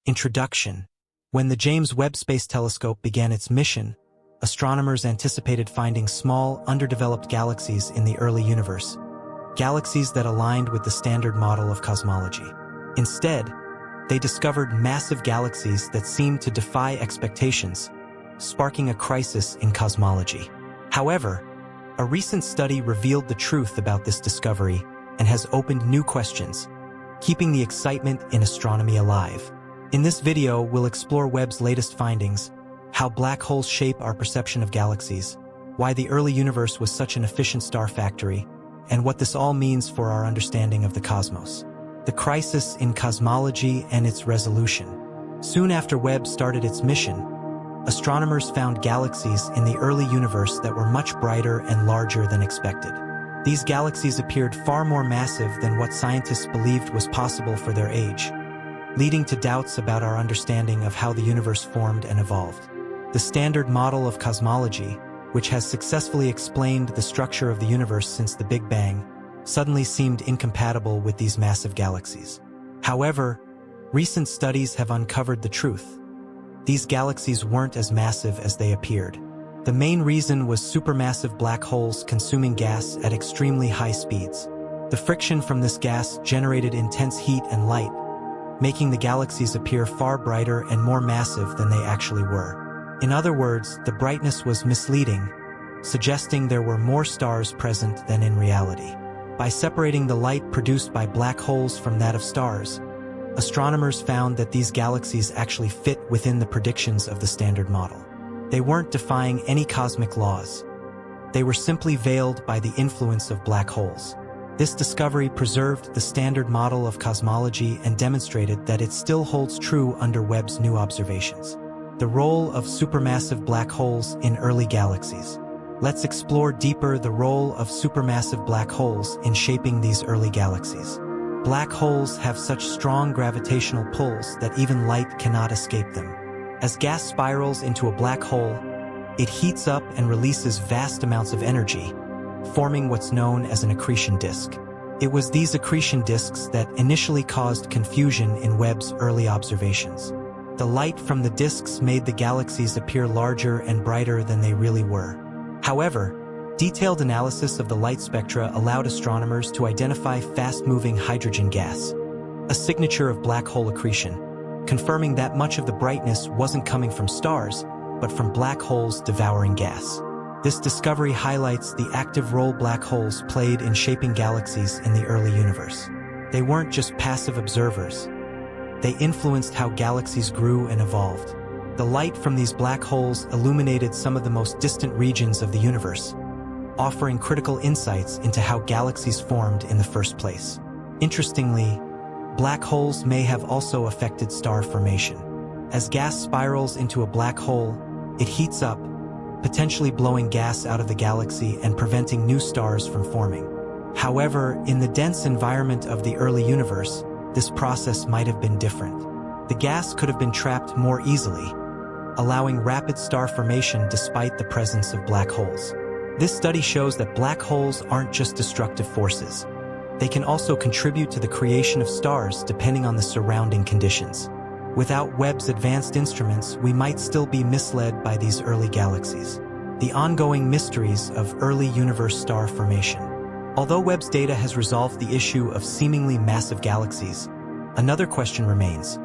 Introduction. When the James Webb Space Telescope began its mission, astronomers anticipated finding small, underdeveloped galaxies in the early universe, galaxies that aligned with the standard model of cosmology. Instead, they discovered massive galaxies that seemed to defy expectations, sparking a crisis in cosmology. However, a recent study revealed the truth about this discovery and has opened new questions, keeping the excitement in astronomy alive. In this video, we'll explore Webb's latest findings, how black holes shape our perception of galaxies, why the early universe was such an efficient star factory, and what this all means for our understanding of the cosmos. The crisis in cosmology and its resolution. Soon after Webb started its mission, astronomers found galaxies in the early universe that were much brighter and larger than expected. These galaxies appeared far more massive than what scientists believed was possible for their age, leading to doubts about our understanding of how the universe formed and evolved. The standard model of cosmology, which has successfully explained the structure of the universe since the Big Bang, suddenly seemed incompatible with these massive galaxies. However, recent studies have uncovered the truth. These galaxies weren't as massive as they appeared. The main reason was supermassive black holes consuming gas at extremely high speeds. The friction from this gas generated intense heat and light, making the galaxies appear far brighter and more massive than they actually were. In other words, the brightness was misleading, suggesting there were more stars present than in reality. By separating the light produced by black holes from that of stars, astronomers found that these galaxies actually fit within the predictions of the standard model. They weren't defying any cosmic laws. They were simply veiled by the influence of black holes. This discovery preserved the standard model of cosmology and demonstrated that it still holds true under Webb's new observations. The role of supermassive black holes in early galaxies. Let's explore deeper the role of supermassive black holes in shaping these early galaxies. Black holes have such strong gravitational pulls that even light cannot escape them. As gas spirals into a black hole, it heats up and releases vast amounts of energy, forming what's known as an accretion disk. It was these accretion disks that initially caused confusion in Webb's early observations. The light from the disks made the galaxies appear larger and brighter than they really were. However, detailed analysis of the light spectra allowed astronomers to identify fast-moving hydrogen gas, a signature of black hole accretion, confirming that much of the brightness wasn't coming from stars, but from black holes devouring gas. This discovery highlights the active role black holes played in shaping galaxies in the early universe. They weren't just passive observers. They influenced how galaxies grew and evolved. The light from these black holes illuminated some of the most distant regions of the universe, offering critical insights into how galaxies formed in the first place. Interestingly, black holes may have also affected star formation. As gas spirals into a black hole, it heats up, potentially blowing gas out of the galaxy and preventing new stars from forming. However, in the dense environment of the early universe, this process might have been different. The gas could have been trapped more easily, allowing rapid star formation despite the presence of black holes. This study shows that black holes aren't just destructive forces. They can also contribute to the creation of stars depending on the surrounding conditions. Without Webb's advanced instruments, we might still be misled by these early galaxies. The ongoing mysteries of early universe star formation. Although Webb's data has resolved the issue of seemingly massive galaxies, another question remains.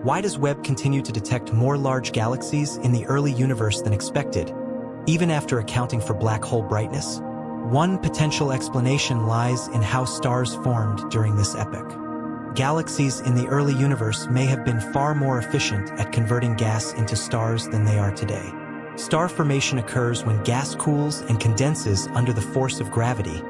Why does Webb continue to detect more large galaxies in the early universe than expected, even after accounting for black hole brightness? One potential explanation lies in how stars formed during this epoch. Galaxies in the early universe may have been far more efficient at converting gas into stars than they are today. Star formation occurs when gas cools and condenses under the force of gravity,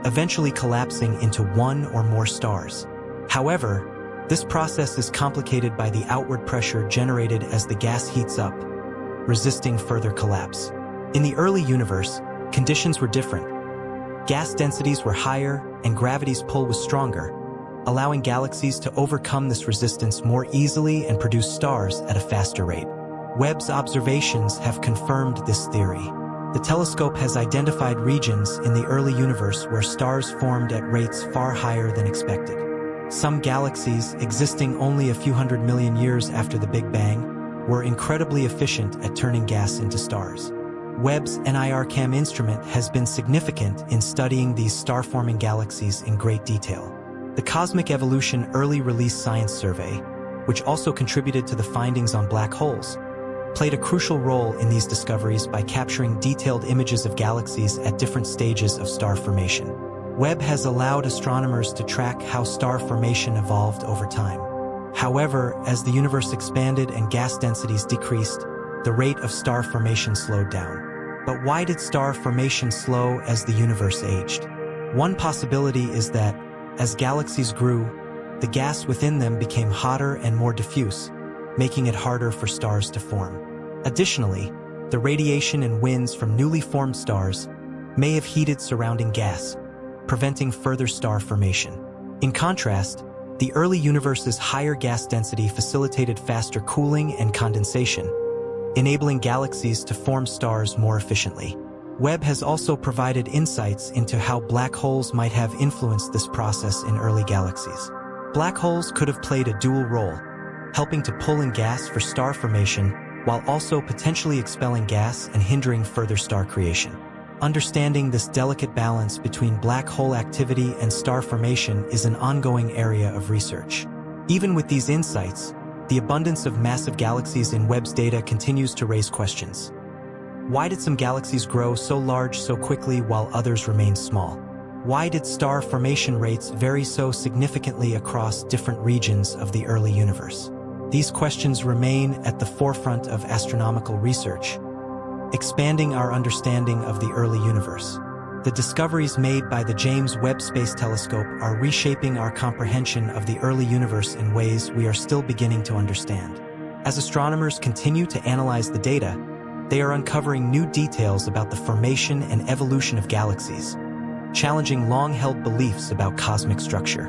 eventually collapsing into one or more stars. However, this process is complicated by the outward pressure generated as the gas heats up, resisting further collapse. In the early universe, conditions were different. Gas densities were higher and gravity's pull was stronger, allowing galaxies to overcome this resistance more easily and produce stars at a faster rate. Webb's observations have confirmed this theory. The telescope has identified regions in the early universe where stars formed at rates far higher than expected. Some galaxies, existing only a few hundred million years after the Big Bang, were incredibly efficient at turning gas into stars. Webb's NIRCam instrument has been significant in studying these star-forming galaxies in great detail. The Cosmic Evolution Early Release Science Survey, which also contributed to the findings on black holes, played a crucial role in these discoveries by capturing detailed images of galaxies at different stages of star formation. Webb has allowed astronomers to track how star formation evolved over time. However, as the universe expanded and gas densities decreased, the rate of star formation slowed down. But why did star formation slow as the universe aged? One possibility is that, as galaxies grew, the gas within them became hotter and more diffuse, making it harder for stars to form. Additionally, the radiation and winds from newly formed stars may have heated surrounding gas, preventing further star formation. In contrast, the early universe's higher gas density facilitated faster cooling and condensation, enabling galaxies to form stars more efficiently. Webb has also provided insights into how black holes might have influenced this process in early galaxies. Black holes could have played a dual role, helping to pull in gas for star formation while also potentially expelling gas and hindering further star creation. Understanding this delicate balance between black hole activity and star formation is an ongoing area of research. Even with these insights, the abundance of massive galaxies in Webb's data continues to raise questions. Why did some galaxies grow so large so quickly while others remained small? Why did star formation rates vary so significantly across different regions of the early universe? These questions remain at the forefront of astronomical research, expanding our understanding of the early universe. The discoveries made by the James Webb Space Telescope are reshaping our comprehension of the early universe in ways we are still beginning to understand. As astronomers continue to analyze the data, they are uncovering new details about the formation and evolution of galaxies, challenging long-held beliefs about cosmic structure.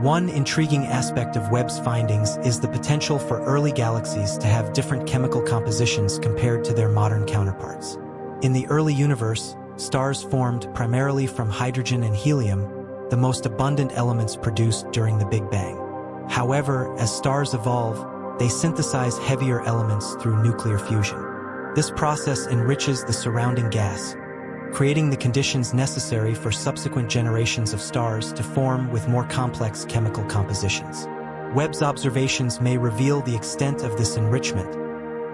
One intriguing aspect of Webb's findings is the potential for early galaxies to have different chemical compositions compared to their modern counterparts. In the early universe, stars formed primarily from hydrogen and helium, the most abundant elements produced during the Big Bang. However, as stars evolve, they synthesize heavier elements through nuclear fusion. This process enriches the surrounding gas, creating the conditions necessary for subsequent generations of stars to form with more complex chemical compositions. Webb's observations may reveal the extent of this enrichment,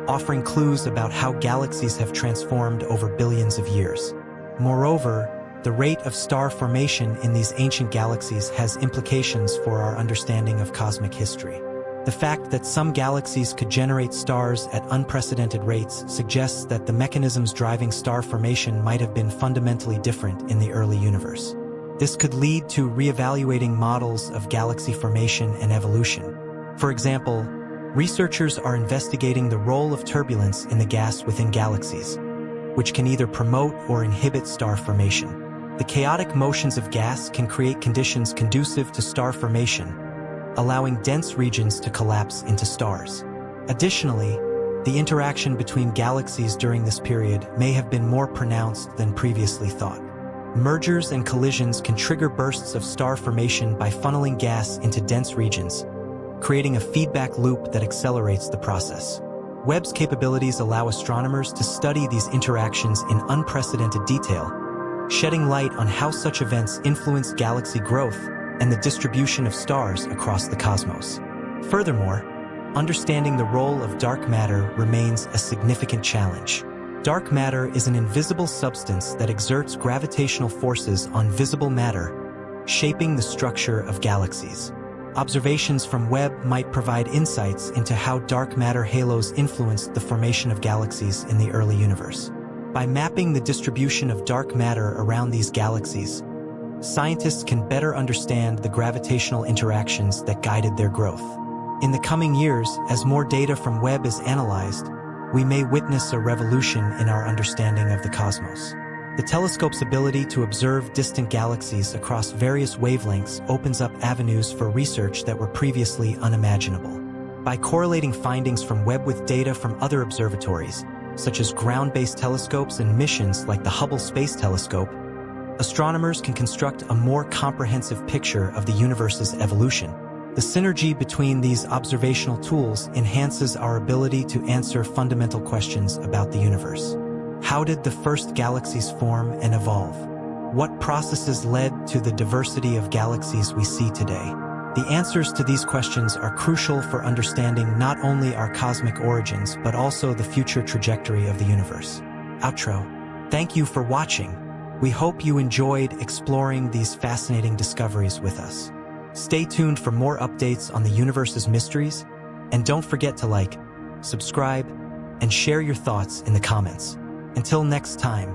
offering clues about how galaxies have transformed over billions of years. Moreover, the rate of star formation in these ancient galaxies has implications for our understanding of cosmic history. The fact that some galaxies could generate stars at unprecedented rates suggests that the mechanisms driving star formation might have been fundamentally different in the early universe. This could lead to reevaluating models of galaxy formation and evolution. For example, researchers are investigating the role of turbulence in the gas within galaxies, which can either promote or inhibit star formation. The chaotic motions of gas can create conditions conducive to star formation, allowing dense regions to collapse into stars. Additionally, the interaction between galaxies during this period may have been more pronounced than previously thought. Mergers and collisions can trigger bursts of star formation by funneling gas into dense regions, creating a feedback loop that accelerates the process. Webb's capabilities allow astronomers to study these interactions in unprecedented detail, shedding light on how such events influence galaxy growth and the distribution of stars across the cosmos. Furthermore, understanding the role of dark matter remains a significant challenge. Dark matter is an invisible substance that exerts gravitational forces on visible matter, shaping the structure of galaxies. Observations from Webb might provide insights into how dark matter halos influenced the formation of galaxies in the early universe. By mapping the distribution of dark matter around these galaxies, scientists can better understand the gravitational interactions that guided their growth. In the coming years, as more data from Webb is analyzed, we may witness a revolution in our understanding of the cosmos. The telescope's ability to observe distant galaxies across various wavelengths opens up avenues for research that were previously unimaginable. By correlating findings from Webb with data from other observatories, such as ground-based telescopes and missions like the Hubble Space Telescope, astronomers can construct a more comprehensive picture of the universe's evolution. The synergy between these observational tools enhances our ability to answer fundamental questions about the universe. How did the first galaxies form and evolve? What processes led to the diversity of galaxies we see today? The answers to these questions are crucial for understanding not only our cosmic origins, but also the future trajectory of the universe. Outro. Thank you for watching. We hope you enjoyed exploring these fascinating discoveries with us. Stay tuned for more updates on the universe's mysteries, and don't forget to like, subscribe, and share your thoughts in the comments. Until next time,